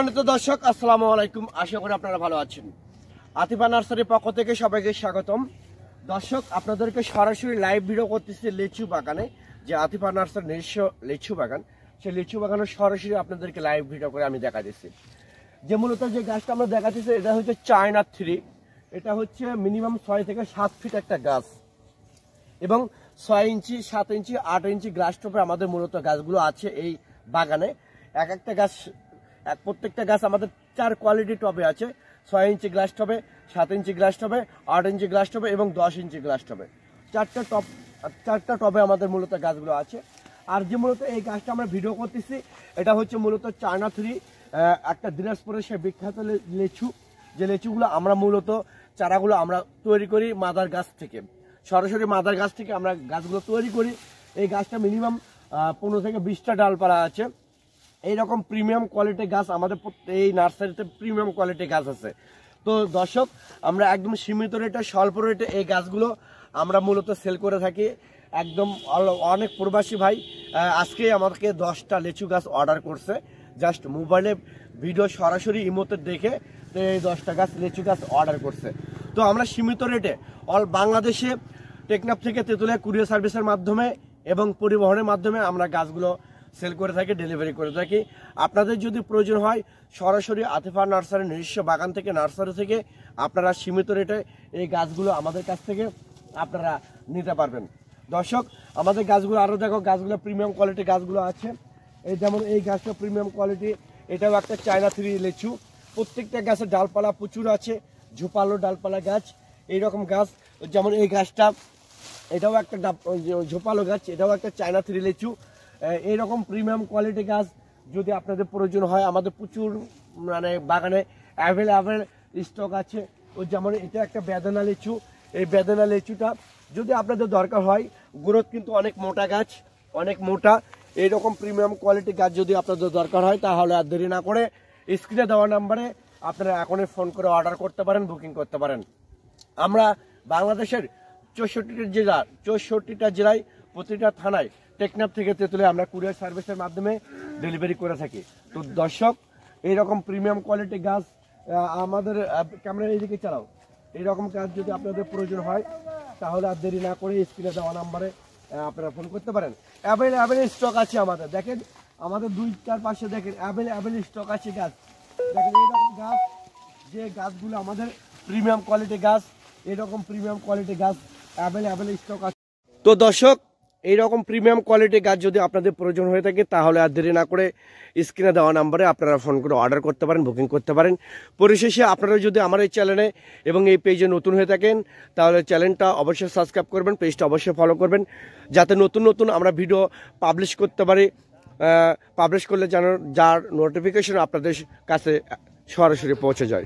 সম্মানিত দর্শক, আসসালামু আলাইকুম। আশা করি আপনারা ভালো আছেন। আতিফা নার্সারির পক্ষ থেকে সবাইকে স্বাগতম। দর্শক, আপনাদেরকে সরাসরি লাইভ ভিডিও করতেছি লিচু বাগানে, যে আতিফা নার্সারির নিজস্ব লিচু বাগান, সেই লিচু বাগানের সরাসরি আপনাদেরকে লাইভ ভিডিও করে আমি দেখা দিচ্ছি। যে মূলত যে গাছটা আমরা দেখাচ্ছি এটা হচ্ছে চায়না 3। এটা হচ্ছে মিনিমাম 6 থেকে 7 ফিট একটা গাছ, এবং 6 ইঞ্চি, 7 ইঞ্চি, 8 ইঞ্চি গ্লাস টপে আমাদের মূলত গাছগুলো আছে এই বাগানে। একটা গাছ, প্রত্যেকটা গাছ আমাদের 4 কোয়ালিটি টবে আছে। 6 ইঞ্চি গ্লাস টবে, 7 ইঞ্চি গ্লাস টবে, 8 ইঞ্চি গ্লাস টবে এবং 10 ইঞ্চি গ্লাস টবে। চারটা টবে আমাদের মূলত গাছগুলো আছে। আর যে মূলত এই গাছটা আমরা ভিডিও করতেছি এটা হচ্ছে মূলত চায়না 3, একটা দিনাজপুরের সে বিখ্যাত লিচু। যে লিচুগুলো আমরা মূলত চারাগুলো আমরা তৈরি করি মাদার গাছ থেকে, সরাসরি মাদার গাছ থেকে আমরা গাছগুলো তৈরি করি। এই গাছটা মিনিমাম 15 থেকে 20টা ডালপালা আছে। এইরকম প্রিমিয়াম কোয়ালিটি গাছ আমাদের এই নার্সারিতে প্রিমিয়াম কোয়ালিটি গাছ আছে। তো দর্শক, আমরা একদম সীমিত রেটে, স্বল্প রেটে এই গাছগুলো আমরা মূলত সেল করে থাকি। একদম অনেক প্রবাসী ভাই আজকে আমাকে 10টা লিচু গাছ অর্ডার করছে, জাস্ট মোবাইলে ভিডিও সরাসরি ইমোতে দেখে তো এই 10টা গাছ লিচু গাছ অর্ডার করছে। তো আমরা সীমিত রেটে অল বাংলাদেশে টেকনাফ থেকে তেঁতুলিয়া কুরিয়ার সার্ভিসের মাধ্যমে এবং পরিবহনের মাধ্যমে আমরা গাছগুলো সেল করে থাকি, ডেলিভারি করে থাকি। আপনাদের যদি প্রয়োজন হয় সরাসরি আতিফা নার্সারির নিজস্ব বাগান থেকে, নার্সারি থেকে আপনারা সীমিত রেটে এই গাছগুলো আমাদের কাছ থেকে আপনারা নিতে পারবেন। দর্শক, আমাদের গাছগুলো আরও দেখো, গাছগুলো প্রিমিয়াম কোয়ালিটি গাছগুলো আছে। এই যেমন এই গাছটা প্রিমিয়াম কোয়ালিটি, এটাও একটা চায়না 3 লিচু। প্রত্যেকটা গাছের ডালপালা প্রচুর আছে, ঝোপালো ডালপালা গাছ। এইরকম গাছ যেমন এই গাছটা, এটাও একটা ঝোপালো গাছ, এটাও একটা চায়না 3 লিচু। এইরকম প্রিমিয়াম কোয়ালিটি গাছ যদি আপনাদের প্রয়োজন হয় আমাদের প্রচুর বাগানে অ্যাভেলেবেল স্টক আছে। ও যেমন এটা একটা বেদানা লিচু, এই বেদানা লিচুটা যদি আপনাদের দরকার হয়, গ্রোথ কিন্তু অনেক মোটা গাছ, অনেক মোটা। এইরকম প্রিমিয়াম কোয়ালিটি গাছ যদি আপনাদের দরকার হয় তাহলে আর দেরি না করে স্ক্রিনে দেওয়া নাম্বারে আপনারা এখনই ফোন করে অর্ডার করতে পারেন, বুকিং করতে পারেন। আমরা বাংলাদেশের 64টা জেলায় প্রতিটা থানায় টেকনাফ থেকে তেঁতুলিয়া আমরা কুরিয়ার সার্ভিসের মাধ্যমে ডেলিভারি করে থাকি। তো দর্শক, এইরকম প্রিমিয়াম কোয়ালিটি গাছ আমাদের ক্যামেরা এইদিকে চালাও, এইরকম গাছ যদি আপনাদের প্রয়োজন হয় তাহলে আর দেরি না করে স্ক্রিনে দেওয়া নাম্বারে আপনারা ফোন করতে পারেন। অ্যাভেলেবেল স্টক আছে আমাদের। দেখেন আমাদের 2-4 পাশে দেখেন অ্যাভেলেবেল স্টক আছে গাছ। দেখেন এইরকম গাছ, যে গাছগুলো আমাদের প্রিমিয়াম কোয়ালিটি গাছ, এরকম প্রিমিয়াম কোয়ালিটি গাছ অ্যাভেলেবেল স্টক আছে। তো দর্শক, এইরকম প্রিমিয়াম কোয়ালিটি গাছ যদি আপনাদের প্রয়োজন হয়ে থাকে তাহলে আর দেরি না করে স্ক্রিনে দেওয়া নাম্বারে আপনারা ফোন করে অর্ডার করতে পারেন, বুকিং করতে পারেন। পরিশেষে আপনারা যদি আমার এই চ্যানেলে এবং এই পেজে নতুন হয়ে থাকেন তাহলে চ্যানেলটা অবশ্যই সাবস্ক্রাইব করবেন, পেজটা অবশ্যই ফলো করবেন, যাতে নতুন নতুন আমরা ভিডিও পাবলিশ করতে পারি। পাবলিশ করলে যেন যার নোটিফিকেশন আপনাদের কাছে সরাসরি পৌঁছে যায়।